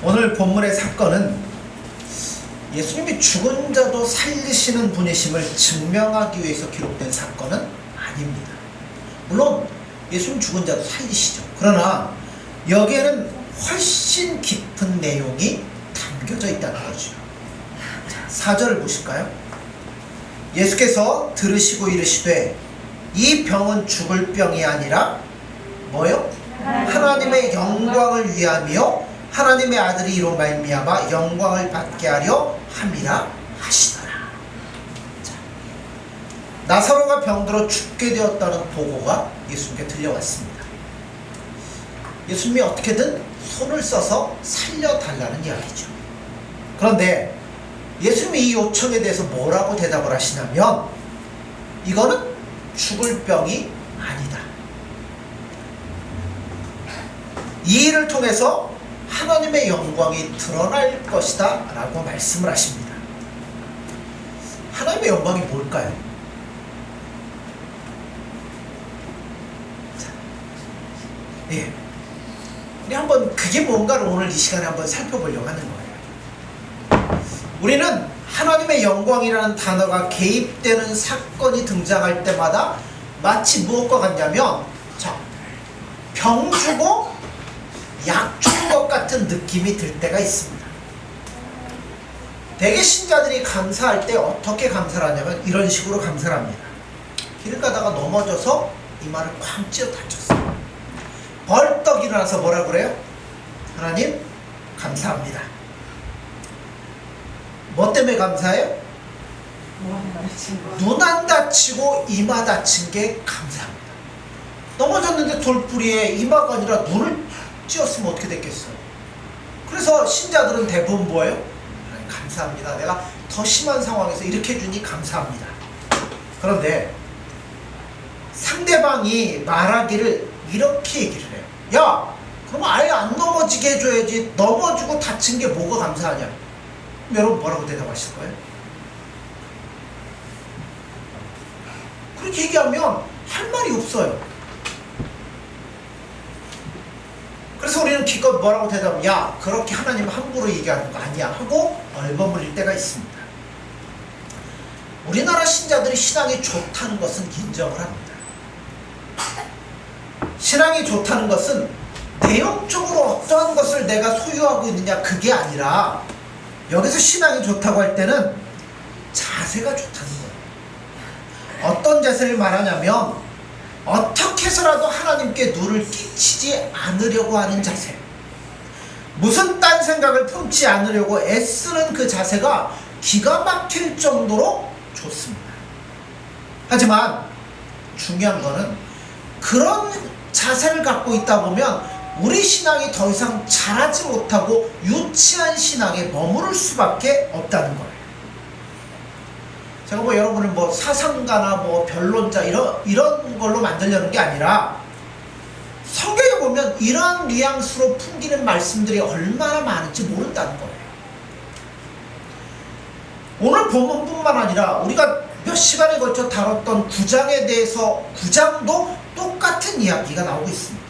오늘 본문의 사건은 예수님이 죽은 자도 살리시는 분이심을 증명하기 위해서 기록된 사건은 아닙니다. 물론 예수님 죽은 자도 살리시죠. 그러나 여기에는 훨씬 깊은 내용이 담겨져 있다는 거죠. 4절을 보실까요? 예수께서 들으시고 이르시되 이 병은 죽을 병이 아니라 뭐요? 하나님의 영광을 위함이요 하나님의 아들이 이로 말미암아 영광을 받게 하려 함이라 하시더라. 자, 나사로가 병들어 죽게 되었다는 보고가 예수님께 들려왔습니다. 예수님이 어떻게든 손을 써서 살려달라는 이야기죠. 그런데 예수님이 이 요청에 대해서 뭐라고 대답을 하시냐면 이거는 죽을 병이 아니다. 이 일을 통해서 하나님의 영광이 드러날 것이다 라고 말씀을 하십니다. 하나님의 영광이 뭘까요? 자, 예, 우리 한번 그게 뭔가를 오늘 이 시간에 한번 살펴보려고 하는 거예요. 우리는 하나님의 영광이라는 단어가 개입되는 사건이 등장할 때마다 마치 무엇과 같냐면 자, 병 주고 약 준 것 같은 느낌이 들 때가 있습니다. 대개 신자들이 감사할 때 어떻게 감사를 하냐면 이런 식으로 감사를 합니다. 길 가다가 넘어져서 이마를 쾅 찌어 다쳤어요. 벌떡 일어나서 뭐라 그래요? 하나님 감사합니다. 뭐 때문에 감사해요? 눈 안 다치고 이마 다친 게 감사합니다. 넘어졌는데 돌뿌리에 이마가 아니라 눈을 찧었으면 어떻게 됐겠어요? 그래서 신자들은 대부분 뭐예요? 하나님 감사합니다. 내가 더 심한 상황에서 이렇게 해주니 감사합니다. 그런데 상대방이 말하기를 이렇게 얘기를 해요. 야, 그럼 아예 안 넘어지게 해줘야지. 넘어지고 다친 게 뭐가 감사하냐? 여러분 뭐라고 대답하실 거예요? 그렇게 얘기하면 할 말이 없어요. 그래서 우리는 기껏 뭐라고 대답하면 야, 그렇게 하나님 함부로 얘기하는 거 아니야 하고 얼버무릴 때가 있습니다. 우리나라 신자들이 신앙이 좋다는 것은 인정을 합니다. 신앙이 좋다는 것은 내용적으로 어떠한 것을 내가 소유하고 있느냐 그게 아니라 여기서 신앙이 좋다고 할 때는 자세가 좋다는 거예요. 어떤 자세를 말하냐면 어떻게 해서라도 하나님께 누를 끼치지 않으려고 하는 자세, 무슨 딴 생각을 품지 않으려고 애쓰는 그 자세가 기가 막힐 정도로 좋습니다. 하지만 중요한 거는 그런 자세를 갖고 있다 보면 우리 신앙이 더 이상 자라지 못하고 유치한 신앙에 머무를 수밖에 없다는 거예요. 제가 뭐 여러분을 뭐 사상가나 뭐 변론자 이런 걸로 만들려는 게 아니라 성경에 보면 이런 뉘앙스로 풍기는 말씀들이 얼마나 많은지 모른다는 거예요. 오늘 본문뿐만 아니라 우리가 몇 시간에 걸쳐 다뤘던 9장에 대해서 9장도 똑같은 이야기가 나오고 있습니다.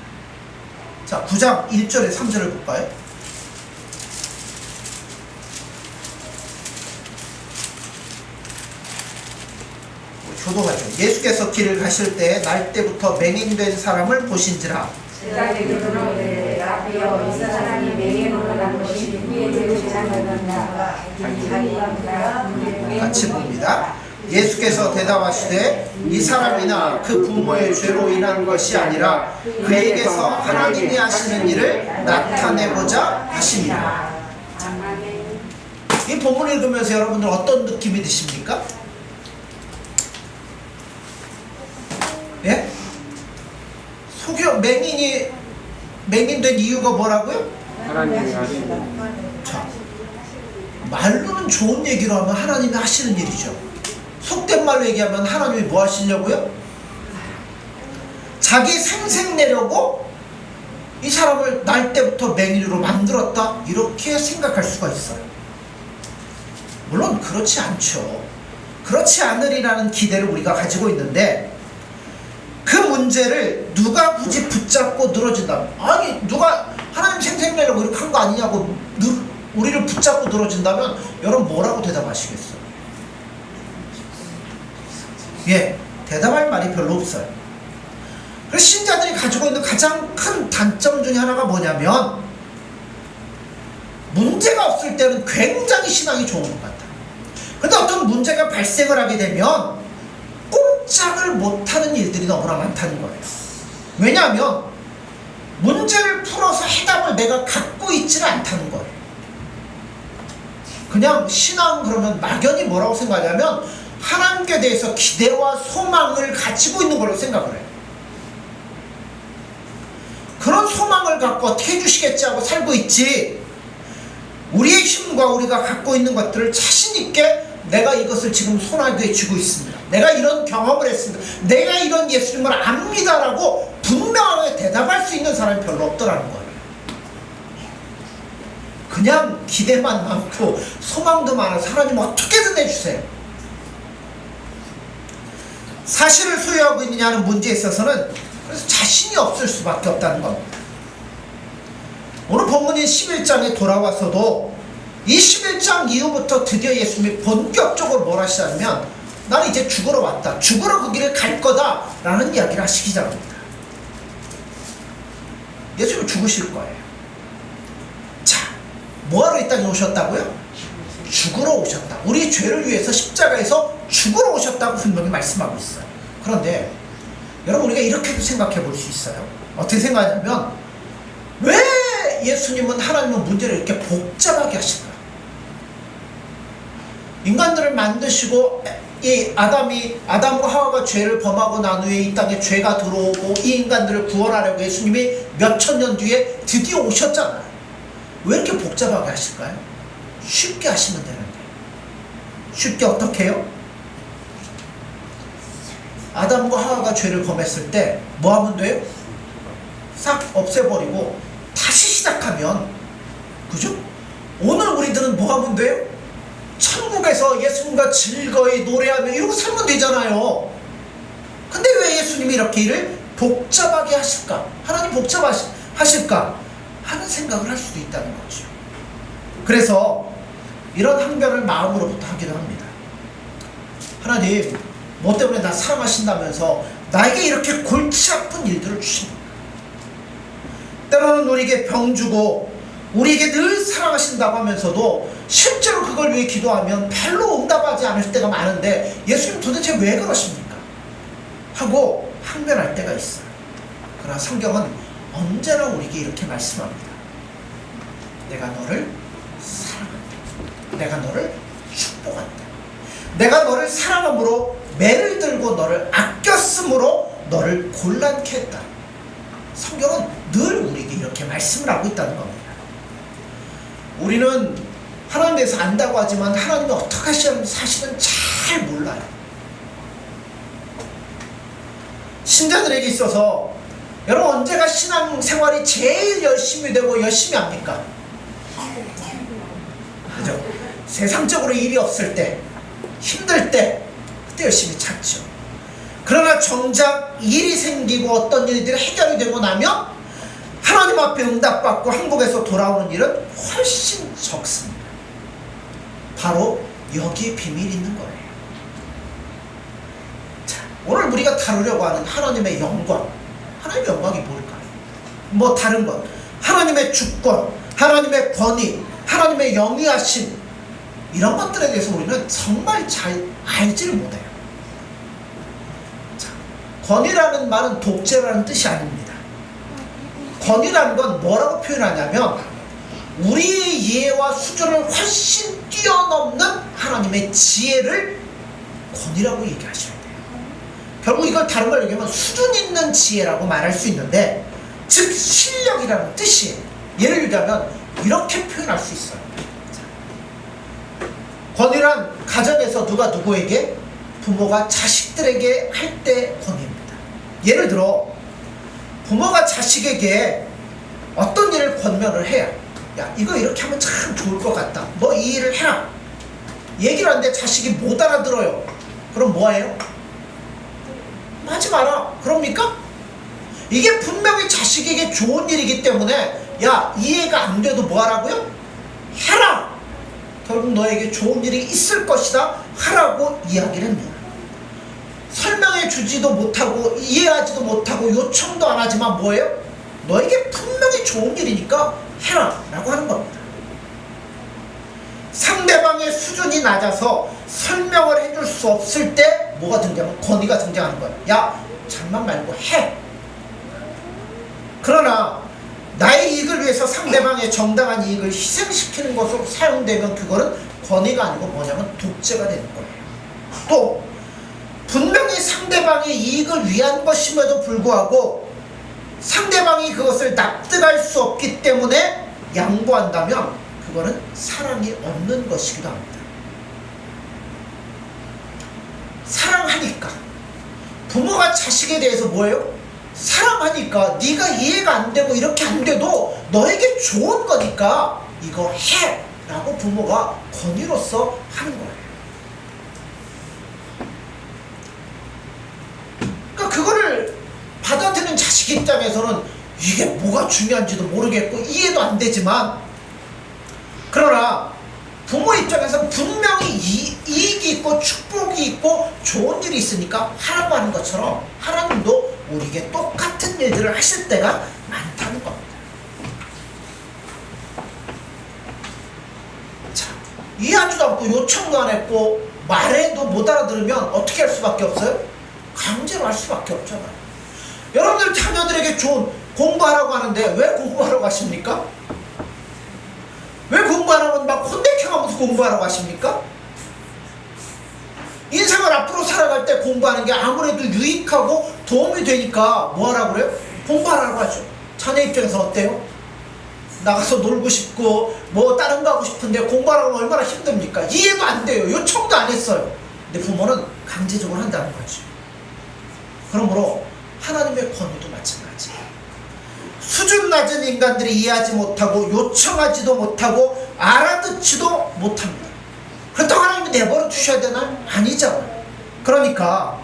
자, 9장 1절에 3절을 볼까요? 교도하죠. 예수께서 길을 가실 때 날 때부터 맹인된 사람을 보신지라. 같이 봅니다. 예수께서 대답하시되 이 사람이나 그 부모의 죄로 인한 것이 아니라 그에게서 하나님이 하시는 일을 나타내고자 하십니다. 이 본문을 읽으면서 여러분들 어떤 느낌이 드십니까? 예? 맹인된 이유가 뭐라고요? 하나님이 하시는. 자, 말로는 좋은 얘기로 하면 하나님이 하시는 일이죠. 속된 말로 얘기하면 하나님이 뭐 하시려고요? 자기 생색내려고 이 사람을 날 때부터 맹인으로 만들었다 이렇게 생각할 수가 있어요. 물론 그렇지 않죠. 그렇지 않으리라는 기대를 우리가 가지고 있는데 그 문제를 누가 굳이 붙잡고 늘어진다. 아니 누가 하나님 생색내려고 이렇게 한 거 아니냐고 우리를 붙잡고 늘어진다면 여러분 뭐라고 대답하시겠어요? 예, 대답할 말이 별로 없어요. 그래서 신자들이 가지고 있는 가장 큰 단점 중에 하나가 뭐냐면 문제가 없을 때는 굉장히 신앙이 좋은 것 같아요. 근데 어떤 문제가 발생을 하게 되면 꼼짝을 못하는 일들이 너무나 많다는 거예요. 왜냐하면 문제를 풀어서 해답을 내가 갖고 있지는 않다는 거예요. 그냥 신앙 그러면 막연히 뭐라고 생각하냐면 하나님께 대해서 기대와 소망을 가지고 있는 걸로 생각을 해요. 그런 소망을 갖고 어떻게 해주시겠지 하고 살고 있지, 우리의 힘과 우리가 갖고 있는 것들을 자신있게 내가 이것을 지금 손아귀에 쥐고 있습니다, 내가 이런 경험을 했습니다, 내가 이런 예수님을 압니다라고 분명하게 대답할 수 있는 사람이 별로 없더라는 거예요. 그냥 기대만 많고 소망도 많아서 하나님 어떻게든 해주세요. 사실을 소유하고 있느냐는 문제에 있어서는 그래서 자신이 없을 수밖에 없다는 겁니다. 오늘 본문인 11장에 돌아와서도 이 11장 이후부터 드디어 예수님이 본격적으로 뭘 하시냐면 나는 이제 죽으러 왔다, 죽으러 그 길을 갈 거다 라는 이야기를 하시기 시작합니다. 예수님은 죽으실 거예요. 자, 뭐하러 이 땅에 오셨다고요? 죽으러 오셨다. 우리 죄를 위해서 십자가에서 죽으러 오셨다고 분명히 말씀하고 있어요. 그런데 여러분, 우리가 이렇게도 생각해 볼 수 있어요. 어떻게 생각하냐면 왜 예수님은, 하나님은 문제를 이렇게 복잡하게 하실까? 인간들을 만드시고 이 아담과 하와가 죄를 범하고 난 후에 이 땅에 죄가 들어오고 이 인간들을 구원하려고 예수님이 몇천 년 뒤에 드디어 오셨잖아요. 왜 이렇게 복잡하게 하실까요? 쉽게 하시면 되는데. 쉽게 어떻게 해요? 아담과 하와가 죄를 범했을 때 뭐 하면 돼요? 싹 없애버리고 다시 시작하면, 그죠? 오늘 우리들은 뭐 하면 돼요? 천국에서 예수님과 즐거이 노래하며 이러고 살면 되잖아요. 근데 왜 예수님이 이렇게 일을 복잡하게 하실까? 하나님 복잡하실까? 하는 생각을 할 수도 있다는 거죠. 그래서 이런 항변을 마음으로부터 하기도 합니다. 하나님, 뭐 때문에 나 사랑하신다면서 나에게 이렇게 골치 아픈 일들을 주십니까? 때로는 우리에게 병 주고 우리에게 늘 사랑하신다고 하면서도 실제로 그걸 위해 기도하면 별로 응답하지 않을 때가 많은데 예수님 도대체 왜 그러십니까? 하고 항변할 때가 있어요. 그러나 성경은 언제나 우리에게 이렇게 말씀합니다. 내가 너를 사랑한다. 내가 너를 축복한다. 내가 너를 사랑함으로 매를 들고 너를 아꼈으므로 너를 곤란케 했다. 성경은 늘 우리에게 이렇게 말씀을 하고 있다는 겁니다. 우리는 하나님에 대해서 안다고 하지만 하나님이 어떻게 하시는지 사실은 잘 몰라요. 신자들에게 있어서 여러분, 언제가 신앙생활이 제일 열심히 되고 열심히 합니까? 그죠? 세상적으로 일이 없을 때, 힘들 때, 그때 열심히 찾죠. 그러나 정작 일이 생기고 어떤 일들이 해결이 되고 나면 하나님 앞에 응답받고 한국에서 돌아오는 일은 훨씬 적습니다. 바로 여기에 비밀이 있는 거예요. 자, 오늘 우리가 다루려고 하는 하나님의 영광, 하나님의 영광이 뭘까요? 뭐 다른 것, 하나님의 주권, 하나님의 권위, 하나님의 영위하심, 이런 것들에 대해서 우리는 정말 잘 알지를 못해요. 자, 권위라는 말은 독재라는 뜻이 아닙니다. 권위라는 건 뭐라고 표현하냐면 우리의 이해와 수준을 훨씬 뛰어넘는 하나님의 지혜를 권위라고 얘기하셔야 돼요. 결국 이걸 다른 걸 얘기하면 수준 있는 지혜라고 말할 수 있는데, 즉 실력이라는 뜻이에요. 예를 들자면 이렇게 표현할 수 있어요. 권위란 가정에서 누가 누구에게, 부모가 자식들에게 할 때 권위입니다. 예를 들어 부모가 자식에게 어떤 일을 권면을 해야, 야 이거 이렇게 하면 참 좋을 것 같다, 너 이 일을 해라, 얘기를 하는데 자식이 못 알아들어요. 그럼 뭐예요? 하지 마라. 그럽니까? 이게 분명히 자식에게 좋은 일이기 때문에 야, 이해가 안 돼도 뭐 하라고요? 해라. 결국 너에게 좋은 일이 있을 것이다 하라고 이야기를 합니다. 설명해 주지도 못하고 이해하지도 못하고 요청도 안 하지만 뭐예요? 너에게 분명히 좋은 일이니까 해라 라고 하는 겁니다. 상대방의 수준이 낮아서 설명을 해줄 수 없을 때 뭐가 등장하면 권위가 등장하는 거야. 야, 장난 말고 해. 그러나 나의 이익을 위해서 상대방의 정당한 이익을 희생시키는 것으로 사용되면 그거는 권위가 아니고 뭐냐면 독재가 되는 거예요. 또 분명히 상대방의 이익을 위한 것임에도 불구하고 상대방이 그것을 납득할 수 없기 때문에 양보한다면 그거는 사랑이 없는 것이기도 합니다. 사랑하니까 부모가 자식에 대해서 뭐예요? 사랑하니까 네가 이해가 안 되고 이렇게 안 돼도 너에게 좋은 거니까 이거 해 라고 부모가 권위로서 하는 거예요. 그러니까 그거를 받아들이는 자식 입장에서는 이게 뭐가 중요한지도 모르겠고 이해도 안 되지만, 그러나 부모 입장에서 분명히 이익이 있고 축복이 있고 좋은 일이 있으니까 하라고 하는 것처럼 하나님도 우리에게 똑같은 일들을 하실 때가 많다는 겁니다. 자, 이해하지도 않고 요청도 안 했고 말해도 못 알아들으면 어떻게 할 수밖에 없어요? 강제로 할 수밖에 없잖아요. 여러분들 자녀들에게 좋은 공부하라고 하는데 왜 공부하라고 하십니까? 왜 공부하라고 막 혼내켜가면서 공부하라고 하십니까? 인생을 앞으로 살아갈 때 공부하는 게 아무래도 유익하고 도움이 되니까 뭐 하라고 그래요? 공부하라고 하죠. 자녀 입장에서 어때요? 나가서 놀고 싶고 뭐 다른 거 하고 싶은데 공부하라고 하면 얼마나 힘듭니까? 이해도 안 돼요. 요청도 안 했어요. 근데 부모는 강제적으로 한다는 거죠. 그러므로 하나님의 권위도 마찬가지예요. 수준 낮은 인간들이 이해하지 못하고 요청하지도 못하고 알아듣지도 못합니다. 그렇다고 하나님이 내버려 두셔야 되나요? 아니잖아요. 그러니까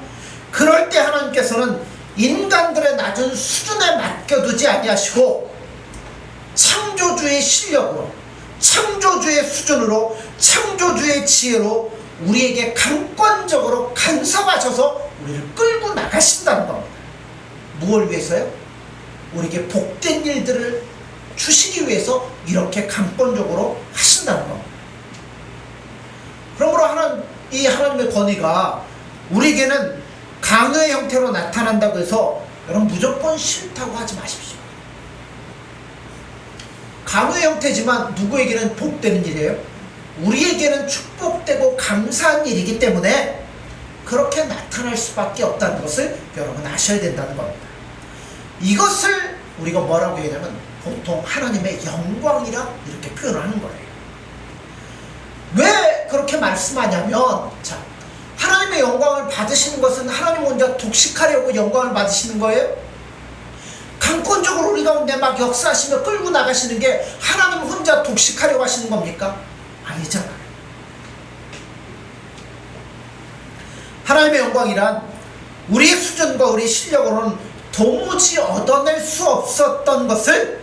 그럴 때 하나님께서는 인간들의 낮은 수준에 맡겨두지 아니하시고 창조주의 실력으로, 창조주의 수준으로, 창조주의 지혜로 우리에게 강권적으로 간섭하셔서 우리를 끌고 나가신다는 겁니다. 무엇을 위해서요? 우리에게 복된 일들을 주시기 위해서 이렇게 강권적으로 하신다는 겁니다. 그러므로 이 하나님의 권위가 우리에게는 강요의 형태로 나타난다고 해서 여러분 무조건 싫다고 하지 마십시오. 강요의 형태지만 누구에게는 복되는 일이에요? 우리에게는 축복되고 감사한 일이기 때문에 그렇게 나타날 수밖에 없다는 것을 여러분 아셔야 된다는 겁니다. 이것을 우리가 뭐라고 얘기하냐면 보통 하나님의 영광이라 이렇게 표현을 하는 거예요. 왜 그렇게 말씀하냐면, 자, 하나님의 영광을 받으시는 것은 하나님 혼자 독식하려고 영광을 받으시는 거예요? 강권적으로 우리 가운데 막 역사하시며 끌고 나가시는 게 하나님 혼자 독식하려고 하시는 겁니까? 아니잖아요. 하나님의 영광이란 우리의 수준과 우리의 실력으로는 도무지 얻어낼 수 없었던 것을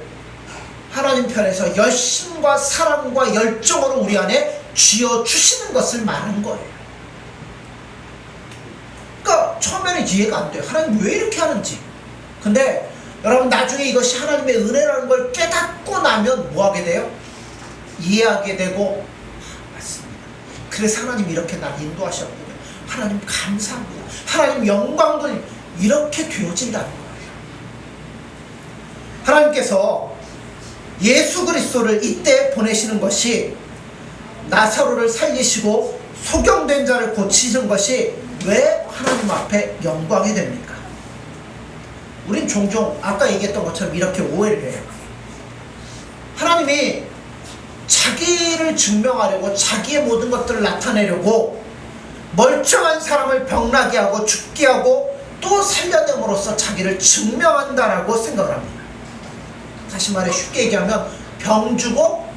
하나님 편에서 열심과 사랑과 열정으로 우리 안에 쥐어주시는 것을 말하는 거예요. 그러니까 처음에는 이해가 안 돼요. 하나님 왜 이렇게 하는지. 근데 여러분 나중에 이것이 하나님의 은혜라는 걸 깨닫고 나면 뭐 하게 돼요? 이해하게 되고, 맞습니다. 그래서 하나님 이렇게 날 인도하셨군요. 하나님 감사합니다. 하나님 영광을 이렇게 되어진다는 거예요. 하나님께서 예수 그리스도를 이때 보내시는 것이 나사로를 살리시고 소경된 자를 고치시는 것이 왜 하나님 앞에 영광이 됩니까? 우린 종종 아까 얘기했던 것처럼 이렇게 오해를 해요. 하나님이 자기를 증명하려고 자기의 모든 것들을 나타내려고 멀쩡한 사람을 병나게 하고 죽게 하고 또 살려냄으로써 자기를 증명한다라고 생각을 합니다. 다시 말해 쉽게 얘기하면 병 주고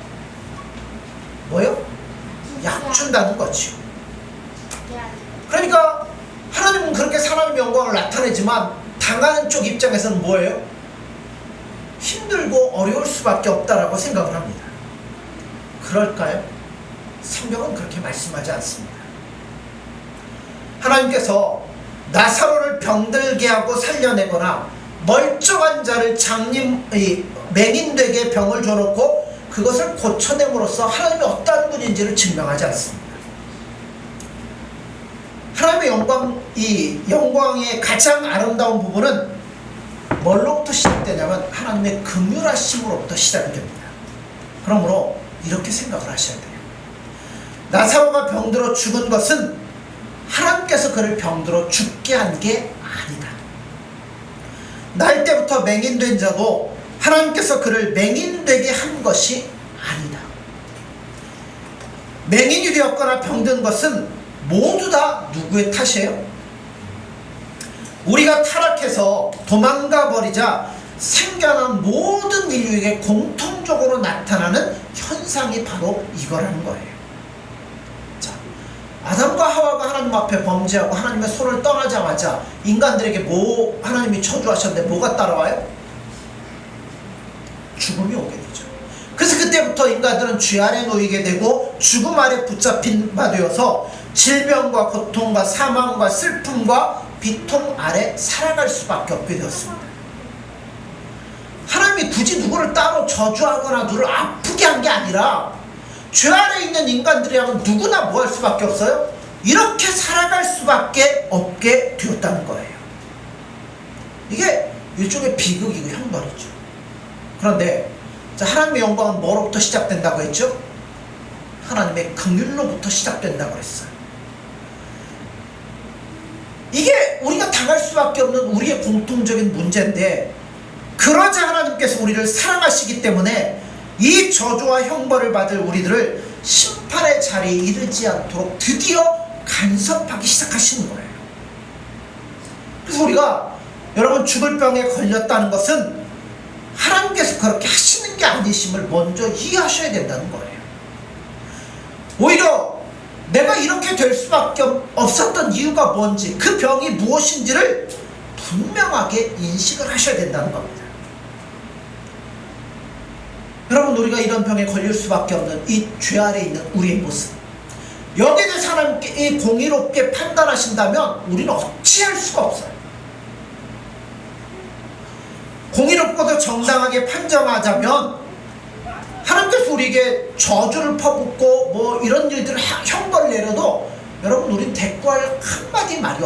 뭐요? 약 준다는 거죠. 그러니까 하나님은 그렇게 하나님의 영광을 나타내지만 당하는 쪽 입장에서는 뭐예요? 힘들고 어려울 수밖에 없다라고 생각을 합니다. 그럴까요? 성경은 그렇게 말씀하지 않습니다. 하나님께서 나사로를 병들게 하고 살려내거나 멀쩡한 자를 맹인되게 병을 줘놓고 그것을 고쳐냄으로써 하나님이 어떠한 분인지를 증명하지 않습니다. 하나님의 영광의 가장 아름다운 부분은 뭘로부터 시작되냐면 하나님의 긍휼하심으로부터 시작이 됩니다. 그러므로 이렇게 생각을 하셔야 돼요. 나사로가 병들어 죽은 것은 하나님께서 그를 병들어 죽게 한 게 아니다. 날 때부터 맹인된 자도 하나님께서 그를 맹인되게 한 것이 아니다. 맹인이 되었거나 병든 것은 모두 다 누구의 탓이에요? 우리가 타락해서 도망가 버리자 생겨난 모든 인류에게 공통적으로 나타나는 현상이 바로 이거라는 거예요. 자, 아담과 하와가 하나님 앞에 범죄하고 하나님의 손을 떠나자마자 인간들에게 하나님이 저주하셨는데 뭐가 따라와요? 죽음이 오게 되죠. 그래서 그때부터 인간들은 죄 아래 놓이게 되고 죽음 아래 붙잡힌 바 되어서 질병과 고통과 사망과 슬픔과 비통 아래 살아갈 수밖에 없게 되었습니다. 하나님이 굳이 누구를 따로 저주하거나 누구를 아프게 한 게 아니라 죄 아래 있는 인간들이라면 누구나 뭐 할 수밖에 없어요? 이렇게 살아갈 수밖에 없게 되었다는 거예요. 이게 일종의 비극이고 형벌이죠. 그런데 하나님의 영광은 뭐로부터 시작된다고 했죠? 하나님의 긍휼로부터 시작된다고 했어요. 이게 우리가 당할 수밖에 없는 우리의 공통적인 문제인데, 그러자 하나님께서 우리를 사랑하시기 때문에 이 저주와 형벌을 받을 우리들을 심판의 자리에 이르지 않도록 드디어 간섭하기 시작하시는 거예요. 그래서 우리가 여러분 죽을 병에 걸렸다는 것은 하나님께서 그렇게 하시는 게 아니심을 먼저 이해하셔야 된다는 거예요. 오히려 내가 이렇게 될 수밖에 없었던 이유가 뭔지, 그 병이 무엇인지를 분명하게 인식을 하셔야 된다는 겁니다. 여러분, 우리가 이런 병에 걸릴 수밖에 없는 이 죄 아래 있는 우리의 모습, 여기에 대해서 하나님께 공의롭게 판단하신다면 우리는 어찌할 수가 없어요. 공의롭고도 정당하게 판정하자면 하나님께서 우리에게 저주를 퍼붓고 뭐 이런 일들을 형벌을 내려도 여러분, 우린 대꾸할 한마디 말이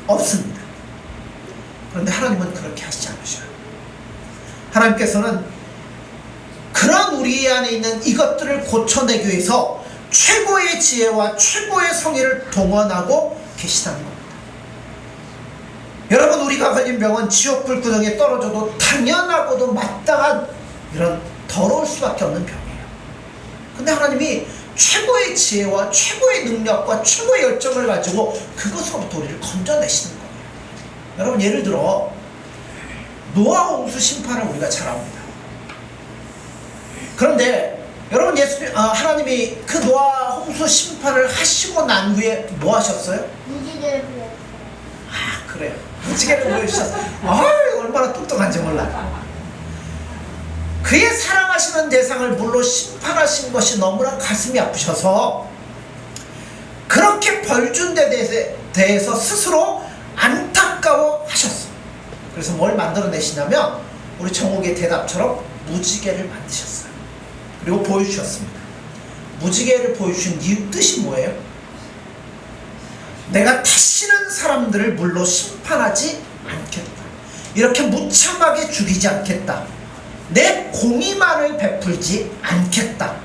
없습니다. 그런데 하나님은 그렇게 하시지 않으셔요. 하나님께서는 그런 우리 안에 있는 이것들을 고쳐내기 위해서 최고의 지혜와 최고의 성의를 동원하고 계시다는 겁니다. 여러분, 우리가 걸린 병은 지옥불 구덩이에 떨어져도 당연하고도 마땅한 이런 더러울 수밖에 없는 병이에요. 근데 하나님이 최고의 지혜와 최고의 능력과 최고의 열정을 가지고 그것으로부터 우리를 건져내시는 거예요. 여러분, 예를 들어 노아 홍수 심판을 우리가 잘 압니다. 그런데 여러분, 하나님이 그 노아 홍수 심판을 하시고 난 후에 뭐 하셨어요? 무지개를 보였어요. 아, 그래요. 무지개를 보여주셨어요. 얼마나 똑똑한지 몰라. 그의 사랑하시는 대상을 물로 심판하신 것이 너무나 가슴이 아프셔서 그렇게 벌준 데 대해서 스스로 안타까워 하셨어요. 그래서 뭘 만들어내시냐면 우리 정옥의 대답처럼 무지개를 만드셨어요. 그리고 보여주셨습니다. 무지개를 보여주신 이유, 뜻이 뭐예요? 내가 다시는 사람들을 물로 심판하지 않겠다. 이렇게 무참하게 죽이지 않겠다. 내 공의만을 베풀지 않겠다.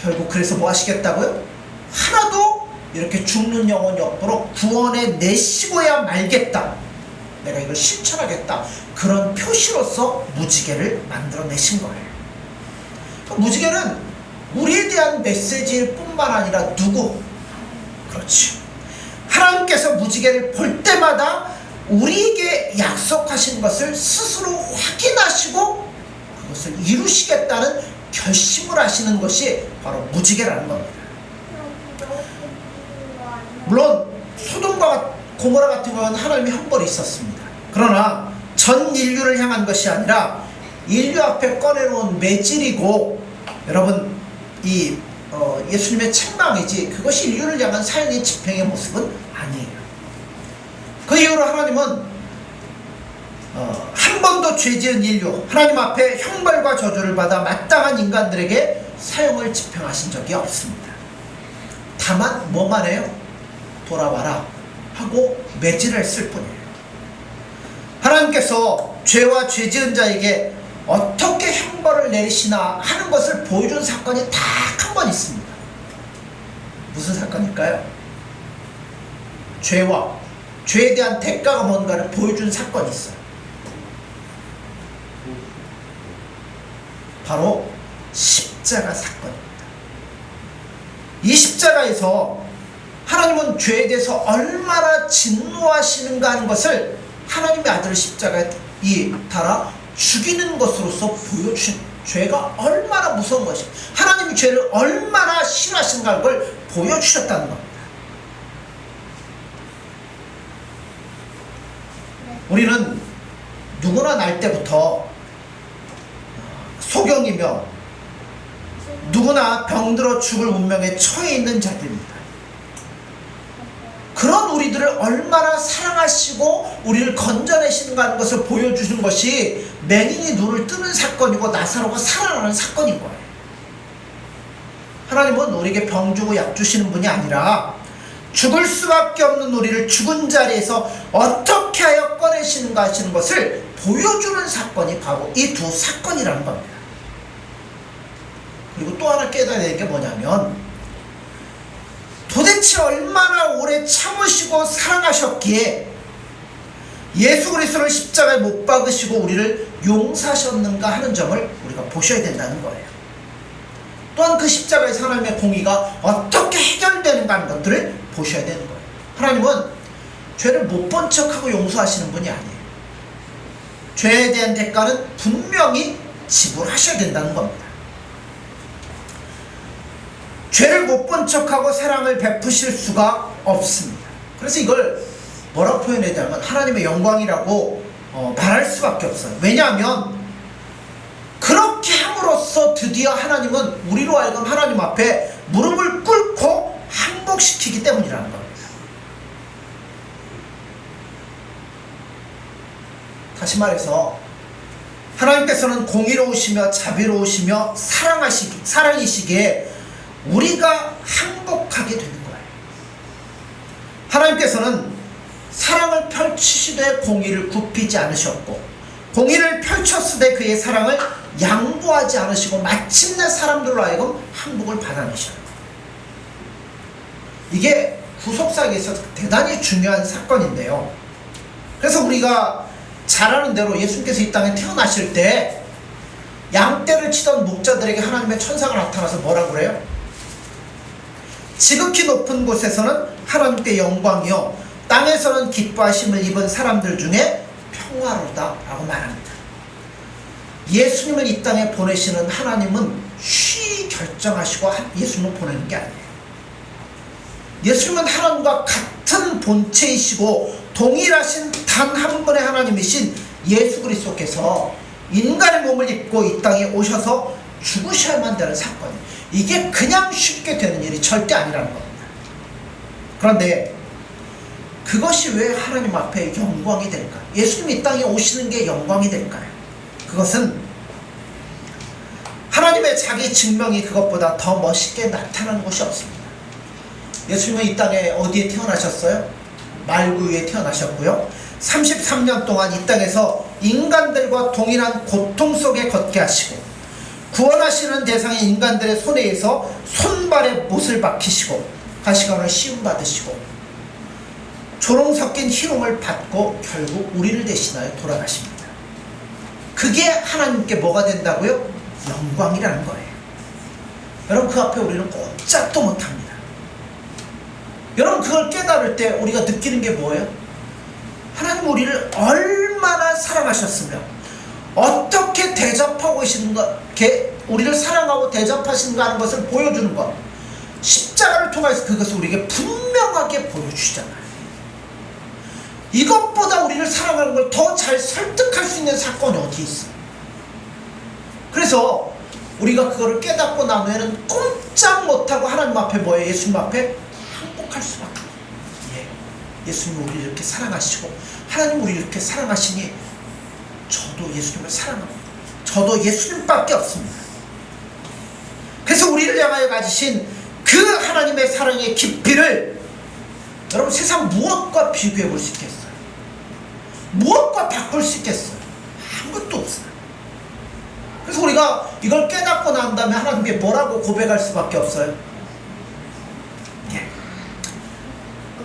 결국 그래서 뭐 하시겠다고요? 하나도 이렇게 죽는 영혼이 없도록 구원해 내시고야 말겠다. 내가 이걸 실천하겠다. 그런 표시로서 무지개를 만들어내신 거예요. 무지개는 우리에 대한 메시지일 뿐만 아니라 그렇죠. 하나님께서 무지개를 볼 때마다 우리에게 약속하신 것을 스스로 확인하시고 그것을 이루시겠다는 결심을 하시는 것이 바로 무지개라는 겁니다. 물론 소돔과 고모라 같은 경우는 하나님의 형벌이 있었습니다. 그러나 전 인류를 향한 것이 아니라 인류 앞에 꺼내놓은 매질이고 여러분 예수님의 책망이지 그것이 인류를 향한 사형의 집행의 모습은 아니에요. 그 이후로 하나님은 한 번도 죄지은 인류 하나님 앞에 형벌과 저주를 받아 마땅한 인간들에게 사형을 집행하신 적이 없습니다. 다만 뭐만 해요? 돌아와라 하고 매질을 했을 뿐이에요. 하나님께서 죄와 죄지은 자에게 어떻게 형벌을 내리시나 하는 것을 보여준 사건이 딱 한 번 있습니다. 무슨 사건일까요? 죄와 죄에 대한 대가가 뭔가를 보여준 사건이 있어요. 바로 십자가 사건입니다. 이 십자가에서 하나님은 죄에 대해서 얼마나 진노하시는가 하는 것을 하나님의 아들을 십자가에 달아 죽이는 것으로서 보여주신 죄가 얼마나 무서운 것이 하나님이 죄를 얼마나 싫어하시는가 하는 걸 보여주셨다는 겁니다. 우리는 누구나 날 때부터 소경이며 누구나 병들어 죽을 운명에 처해 있는 자들입니다. 그런 우리들을 얼마나 사랑하시고 우리를 건져내시는가 하는 것을 보여주는 것이 맹인이 눈을 뜨는 사건이고 나사로가 살아나는 사건인 거예요. 하나님은 우리에게 병 주고 약 주시는 분이 아니라 죽을 수밖에 없는 우리를 죽은 자리에서 어떻게 하여 꺼내시는가 하시는 것을 보여주는 사건이 바로 이 두 사건이라는 겁니다. 그리고 또 하나 깨달아야 되는 게 뭐냐면 도대체 얼마나 오래 참으시고 사랑하셨기에 예수 그리스도를 십자가에 못 박으시고 우리를 용서하셨는가 하는 점을 우리가 보셔야 된다는 거예요. 또한 그 십자가에서 하나님의 공의가 어떻게 해결되는가 하는 것들을 보셔야 되는 거예요. 하나님은 죄를 못 본 척하고 용서하시는 분이 아니에요. 죄에 대한 대가는 분명히 지불하셔야 된다는 겁니다. 죄를 못 본 척하고 사랑을 베푸실 수가 없습니다. 그래서 이걸 뭐라고 표현해야 되냐면 하나님의 영광이라고 말할 수밖에 없어요. 왜냐하면 그렇게 함으로써 드디어 하나님은 우리로 하여금 하나님 앞에 무릎을 꿇고 항복시키기 때문이라는 겁니다. 다시 말해서 하나님께서는 공의로우시며 자비로우시며 사랑이시기에 우리가 항복하게 되는 거예요. 하나님께서는 사랑을 펼치시되 공의를 굽히지 않으셨고 공의를 펼쳤으되 그의 사랑을 양보하지 않으시고 마침내 사람들로 하여금 항복을 받아내셔요. 이게 구속사기에서 대단히 중요한 사건인데요. 그래서 우리가 잘 아는 대로 예수님께서 이 땅에 태어나실 때 양떼를 치던 목자들에게 하나님의 천사가 나타나서 뭐라고 그래요? 지극히 높은 곳에서는 하나님께 영광이요 땅에서는 기뻐하심을 입은 사람들 중에 평화로다 라고 말합니다. 예수님을 이 땅에 보내시는 하나님은 쉬 결정하시고 예수님을 보내는 게 아니에요. 예수님은 하나님과 같은 본체이시고 동일하신 단 한 분의 하나님이신 예수 그리스도께서 인간의 몸을 입고 이 땅에 오셔서 죽으셔야만 되는 사건이에요. 이게 그냥 쉽게 되는 일이 절대 아니라는 겁니다. 그런데 그것이 왜 하나님 앞에 영광이 될까? 예수님이 이 땅에 오시는 게 영광이 될까요? 그것은 하나님의 자기 증명이 그것보다 더 멋있게 나타나는 것이 없습니다. 예수님은 이 땅에 어디에 태어나셨어요? 말구 위에 태어나셨고요. 33년 동안 이 땅에서 인간들과 동일한 고통 속에 걷게 하시고 구원하시는 대상인 인간들의 손에 의해서 손발에 못을 박히시고 가시관을 시움받으시고 조롱 섞인 희롱을 받고 결국 우리를 대신하여 돌아가십니다. 그게 하나님께 뭐가 된다고요? 영광이라는 거예요. 여러분 그 앞에 우리는 꼼짝도 못합니다. 여러분 그걸 깨달을 때 우리가 느끼는 게 뭐예요? 하나님 우리를 얼마나 사랑하셨으며 어떻게 대접하고 계시는가, 우리를 사랑하고 대접하시는가 하는 것을 보여주는 것, 십자가를 통해서 그것을 우리에게 분명하게 보여주시잖아요. 이것보다 우리를 사랑하는 걸 더 잘 설득할 수 있는 사건이 어디 있어요? 그래서 우리가 그거를 깨닫고 난 후에는 꼼짝 못하고 하나님 앞에 뭐예요? 예수님 앞에 항복할 수밖에 없어요. 예수님 우리를 이렇게 사랑하시고 하나님 우리를 이렇게 사랑하시니 저도 예수님을 사랑합니다. 저도 예수님밖에 없습니다. 그래서 우리를 향하여 가지신 그 하나님의 사랑의 깊이를 여러분 세상 무엇과 비교해 볼 수 있겠어요? 무엇과 바꿀 수 있겠어요? 아무것도 없어요. 그래서 우리가 이걸 깨닫고 난 다음에 하나님께 뭐라고 고백할 수밖에 없어요?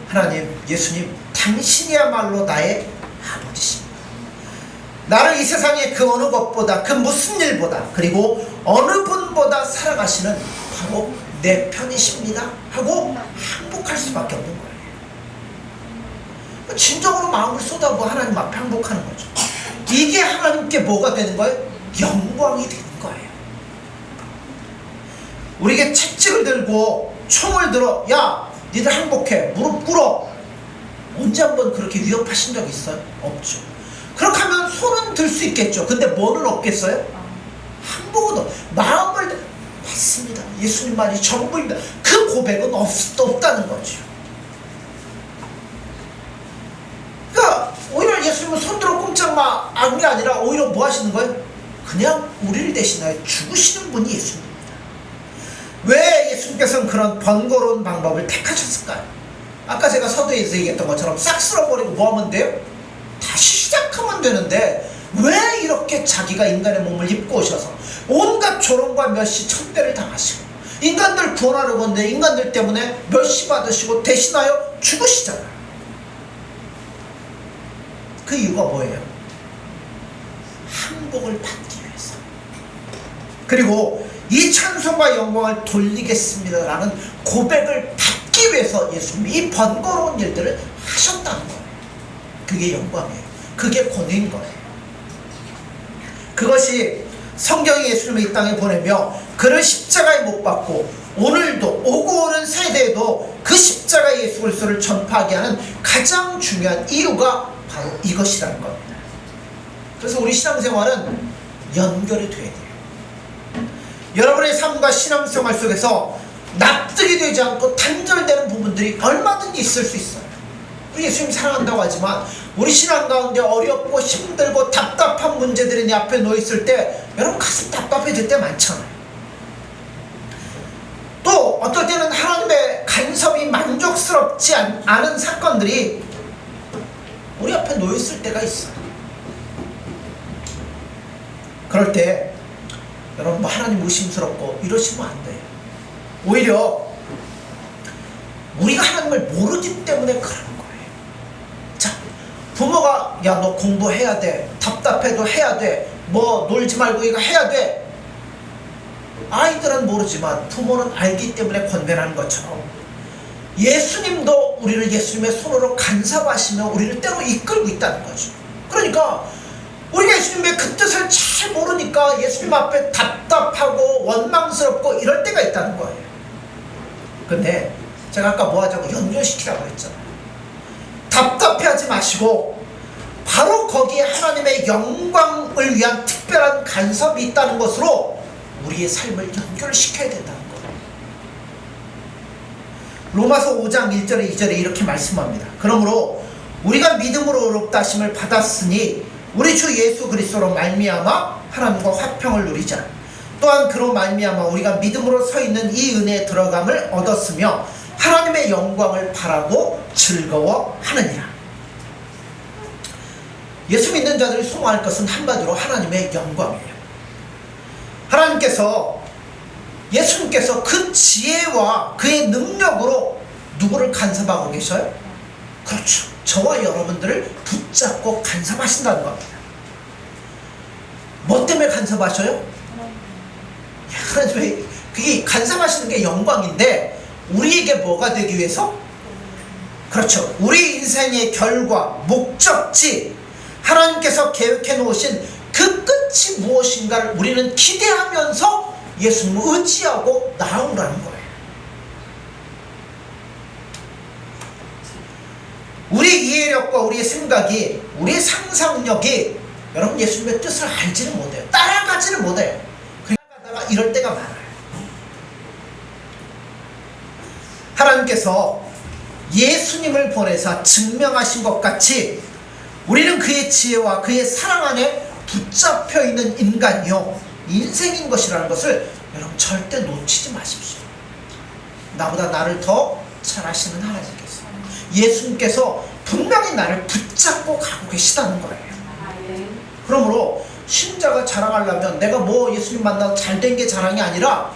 하나님, 예수님, 당신이야말로 나의 아버지십니다. 나를 이 세상의 그 어느 것보다, 그 무슨 일보다, 그리고 어느 분보다 사랑하시는 바로 내 편이십니다 하고 항복할 수밖에 없는 거예요. 진정으로 마음을 쏟아부어 하나님 앞에 항복하는 거죠. 이게 하나님께 뭐가 되는 거예요? 영광이 되는 거예요. 우리에게 채찍을 들고 총을 들어 야 니들 항복해 무릎 꿇어, 언제 한번 그렇게 위협하신 적 있어요? 없죠. 그렇게 하면 손은 들 수 있겠죠. 근데 뭐는 없겠어요? 항복은 마음을 맞습니다. 예수님만이 전부입니다. 그 고백은 없다는 거죠. 그러니까 오히려 예수님은 손들어 꼼짝 마한 게 아니라 오히려 뭐 하시는 거예요? 그냥 우리를 대신하여 죽으시는 분이 예수님입니다. 왜 예수님께서는 그런 번거로운 방법을 택하셨을까요? 아까 제가 서두에서 얘기했던 것처럼 싹 쓸어버리고 뭐 하면 돼요? 다시 시작하면 되는데 왜 이렇게 자기가 인간의 몸을 입고 오셔서 온갖 조롱과 멸시 천대를 당하시고 인간들 구원하려고 하는데 인간들 때문에 멸시 받으시고 대신하여 죽으시잖아요. 그 이유가 뭐예요? 항복을 받기 위해서. 그리고 이 찬송과 영광을 돌리겠습니다라는 고백을 받기 위해서 예수님이 이 번거로운 일들을 하셨다는 거예요. 그게 영광이에요. 그게 권위인 거예요. 그것이 성경이 예수님을 이 땅에 보내며 그를 십자가에 못 박고 오늘도 오고 오는 세대에도 그 십자가 예수 그리스도를 전파하게 하는 가장 중요한 이유가 바로 이것이라는 겁니다. 그래서 우리 신앙생활은 연결이 돼야 돼요. 여러분의 삶과 신앙생활 속에서 납득이 되지 않고 단절되는 부분들이 얼마든지 있을 수 있어요. 우리 예수님 사랑한다고 하지만 우리 신앙 가운데 어렵고 힘들고 답답한 문제들이 내 앞에 놓여있을 때 여러분 가슴 답답해질 때 많잖아요. 또 어떨 때는 하나님의 간섭이 만족스럽지 않은 사건들이 우리 앞에 놓여있을 때가 있어요. 그럴 때 여러분 뭐 하나님 의심스럽고 이러시면 안 돼요. 오히려 우리가 하나님을 모르기 때문에 그런 거예요. 자, 부모가 야 너 공부해야 돼, 답답해도 해야 돼, 뭐 놀지 말고 이거 해야 돼. 아이들은 모르지만 부모는 알기 때문에 권면하는 것처럼 예수님도 우리를 예수님의 손으로 간섭하시며 우리를 때로 이끌고 있다는 거죠. 그러니까 우리가 예수님의 그 뜻을 잘 모르니까 예수님 앞에 답답하고 원망스럽고 이럴 때가 있다는 거예요. 근데 제가 아까 뭐 하자고 연결시키라고 했잖아요. 답답해하지 마시고 바로 거기에 하나님의 영광을 위한 특별한 간섭이 있다는 것으로 우리의 삶을 연결시켜야 된다는 거예요. 로마서 5장 1절에 2절에 이렇게 말씀합니다. 그러므로 우리가 믿음으로 의롭다 하심을 받았으니 우리 주 예수 그리스도로 말미암아 하나님과 화평을 누리자. 또한 그로 말미암아 우리가 믿음으로 서 있는 이 은혜에 들어감을 얻었으며 하나님의 영광을 바라고 즐거워하느니라. 예수 믿는 자들이 소망할 것은 한마디로 하나님의 영광이에요. 하나님께서 예수님께서 그 지혜와 그의 능력으로 누구를 간섭하고 계셔요? 그렇죠. 저와 여러분들을 붙잡고 간섭하신다는 겁니다. 뭐 때문에 간섭하셔요? 하나님의 그게 간섭하시는 게 영광인데 우리에게 뭐가 되기 위해서? 그렇죠. 우리 인생의 결과, 목적지, 하나님께서 계획해 놓으신 그 끝이 무엇인가를 우리는 기대하면서 예수님을 의지하고 나아오라는 거예요. 우리의 이해력과 우리의 생각이, 우리의 상상력이 여러분 예수님의 뜻을 알지는 못해요. 따라가지는 못해요. 이럴 때가 많아요. 하나님께서 예수님을 보내사 증명하신 것 같이 우리는 그의 지혜와 그의 사랑 안에 붙잡혀 있는 인간이요 인생인 것이라는 것을 여러분 절대 놓치지 마십시오. 나보다 나를 더 잘 아시는 하나님께서, 예수님께서 분명히 나를 붙잡고 가고 계시다는 거예요. 그러므로 신자가 자랑하려면 내가 뭐 예수님 만나서 잘된 게 자랑이 아니라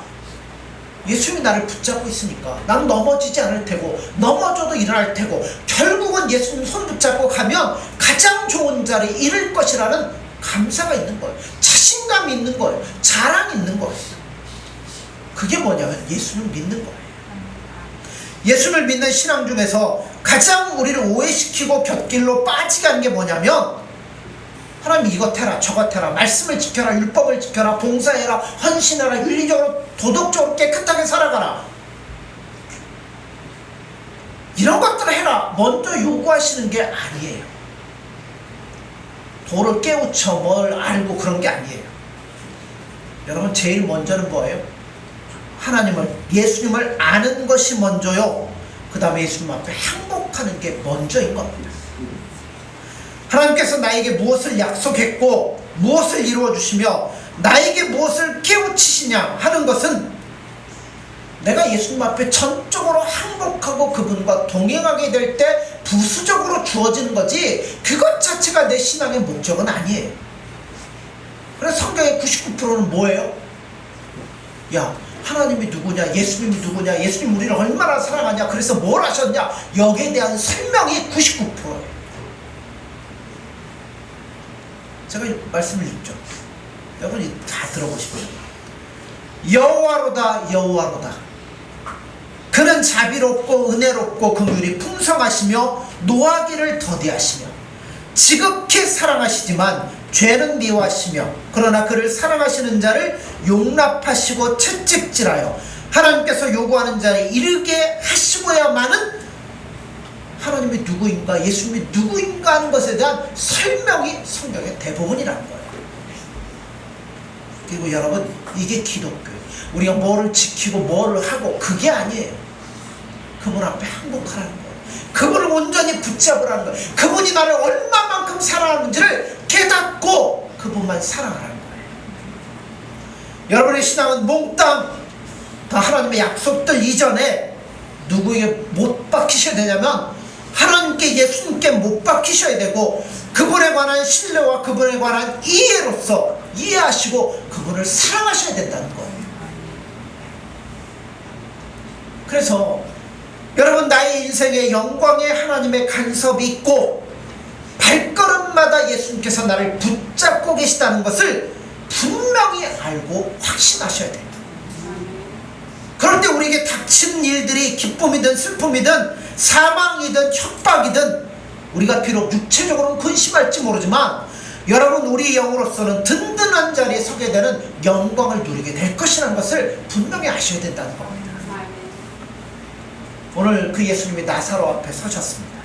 예수님이 나를 붙잡고 있으니까 나는 넘어지지 않을 테고 넘어져도 일어날 테고 결국은 예수님 손 붙잡고 가면 가장 좋은 자리에 이를 것이라는 감사가 있는 거예요. 자신감이 있는 거예요. 자랑이 있는 거예요. 그게 뭐냐면 예수님을 믿는 거예요. 예수를 믿는 신앙 중에서 가장 우리를 오해시키고 곁길로 빠지게 하는 게 뭐냐면 하나님 이것 해라 저것 해라, 말씀을 지켜라, 율법을 지켜라, 봉사해라, 헌신해라, 윤리적으로 도덕적으로 깨끗하게 살아가라, 이런 것들을 해라 먼저 요구하시는 게 아니에요. 도를 깨우쳐 뭘 알고 그런 게 아니에요. 여러분 제일 먼저는 뭐예요? 하나님을, 예수님을 아는 것이 먼저요, 그 다음에 예수님 앞에 항복하는 게 먼저인 겁니다. 하나님께서 나에게 무엇을 약속했고 무엇을 이루어 주시며 나에게 무엇을 깨우치시냐 하는 것은 내가 예수님 앞에 전적으로 항복하고 그분과 동행하게 될 때 부수적으로 주어지는 거지 그것 자체가 내 신앙의 목적은 아니에요. 그래서 성경의 99%는 뭐예요? 야, 하나님이 누구냐, 예수님이 누구냐, 예수님 우리를 얼마나 사랑하냐, 그래서 뭘 하셨냐, 여기에 대한 설명이 99%예요. 제가 말씀을 읽죠. 여러분이 다 들어보십시오. 여호와로다 여호와로다, 그는 자비롭고 은혜롭고 긍휼이 풍성하시며 노하기를 더디하시며 지극히 사랑하시지만 죄는 미워하시며 그러나 그를 사랑하시는 자를 용납하시고 채찍질하여 하나님께서 요구하는 자에 이르게 하시고야만은 하나님이 누구인가, 예수님이 누구인가 하는 것에 대한 설명이 성경의 대부분이라는 거예요. 그리고 여러분 이게 기독교예요. 우리가 뭐를 지키고 뭐를 하고 그게 아니에요. 그분 앞에 항복하라는 거예요. 그분을 온전히 붙잡으라는 거예요. 그분이 나를 얼마만큼 사랑하는지를 깨닫고 그분만 사랑하라는 거예요. 여러분의 신앙은 몽땅 다 하나님의 약속들 이전에 누구에게 못 박히셔야 되냐면 하나님께, 예수님께 못 박히셔야 되고 그분에 관한 신뢰와 그분에 관한 이해로서 이해하시고 그분을 사랑하셔야 된다는 거예요. 그래서 여러분 나의 인생에 영광의 하나님의 간섭이 있고 발걸음마다 예수님께서 나를 붙잡고 계시다는 것을 분명히 알고 확신하셔야 됩니다. 그런데 우리에게 닥친 일들이 기쁨이든 슬픔이든 사망이든 협박이든 우리가 비록 육체적으로는 근심할지 모르지만 여러분 우리 영으로서는 든든한 자리에 서게 되는 영광을 누리게 될 것이라는 것을 분명히 아셔야 된다는 겁니다. 오늘 그 예수님이 나사로 앞에 서셨습니다.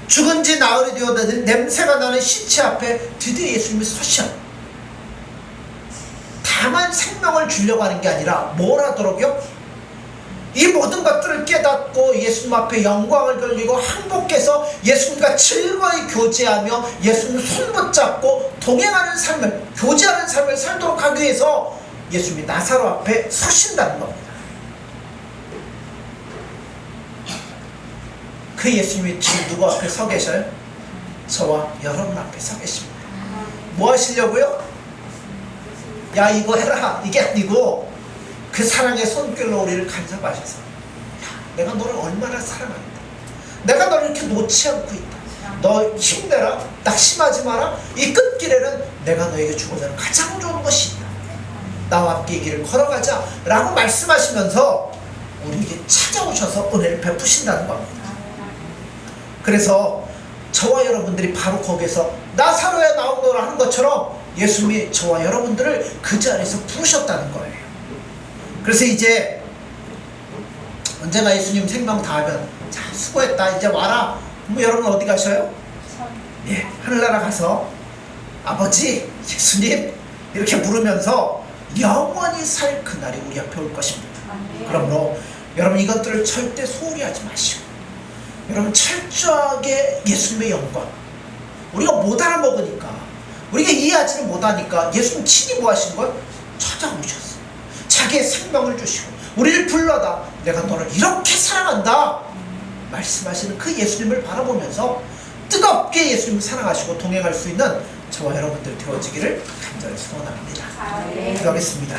죽은 지 나흘이 되어 냄새가 나는 시체 앞에 드디어 예수님이 서셔요. 다만 생명을 주려고 하는 게 아니라 뭘 하도록요? 이 모든 것들을 깨닫고 예수님 앞에 영광을 돌리고 항복해서 예수님과 즐거이 교제하며 예수님 손 붙잡고 동행하는 삶을, 교제하는 삶을 살도록 하기 위해서 예수님이 나사로 앞에 서신다는 겁니다. 그 예수님이 지금 누구 앞에 서 계셔요? 저와 여러분 앞에 서 계십니다. 뭐 하시려고요? 야 이거 해라 이게 아니고 그 사랑의 손길로 우리를 간섭하셔서 야 내가 너를 얼마나 사랑한다, 내가 너를 이렇게 놓지 않고 있다, 너 힘내라, 낙심하지 마라, 이 끝길에는 내가 너에게 주고자 하는 가장 좋은 것이 있다, 나와 함께 이 길을 걸어가자 라고 말씀하시면서 우리에게 찾아오셔서 은혜를 베푸신다는 겁니다. 그래서 저와 여러분들이 바로 거기에서 나사로에 나온 거를 하는 것처럼 예수님이 저와 여러분들을 그 자리에서 부르셨다는 거예요. 그래서 이제 언제나 예수님 생명 다하면 자 수고했다 이제 와라. 그럼 여러분 어디 가셔요? 예, 하늘나라 가서 아버지 예수님 이렇게 부르면서 영원히 살 그날이 우리 앞에 올 것입니다. 그러므로 여러분 이것들을 절대 소홀히 하지 마시고 여러분 철저하게 예수님의 영광, 우리가 못 알아먹으니까, 우리가 이해하지는 못하니까 예수님 친히 뭐 하신 걸? 찾아오셨어. 자기의 생명을 주시고 우리를 불러다 내가 너를 이렇게 사랑한다 말씀하시는 그 예수님을 바라보면서 뜨겁게 예수님을 사랑하시고 동행할 수 있는 저와 여러분들 되어지기를 간절히 소원합니다. 기도하겠습니다.